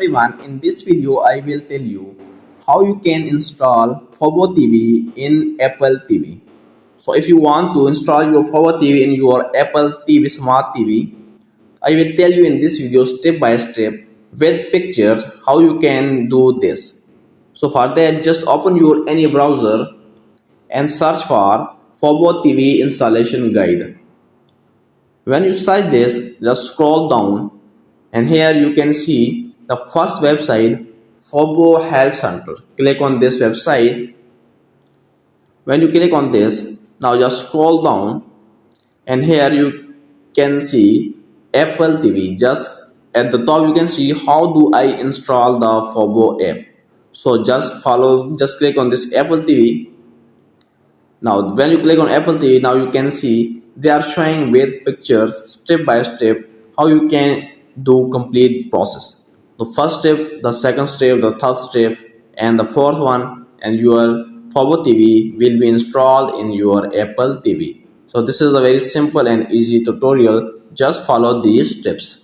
everyone, in this video I will tell you how you can install fubo TV in Apple TV. So if you want to install your fubo TV in your Apple TV Smart TV, I will tell you in this video step by step with pictures how you can do this. So for that, just open your any browser and search for fubo TV installation guide. When you search this, just scroll down and here you can see the first website, fubo help center. Click on this website. When you click on this, now just scroll down and here you can see Apple TV. Just at the top you can see how do I install the fubo app. So just click on this Apple TV. Now when you click on Apple TV, now you can see they are showing with pictures step by step how you can do complete process. The first step, the second step, the third step and the fourth one, and your fubo TV will be installed in your Apple TV. So this is a very simple and easy tutorial. Just follow these steps.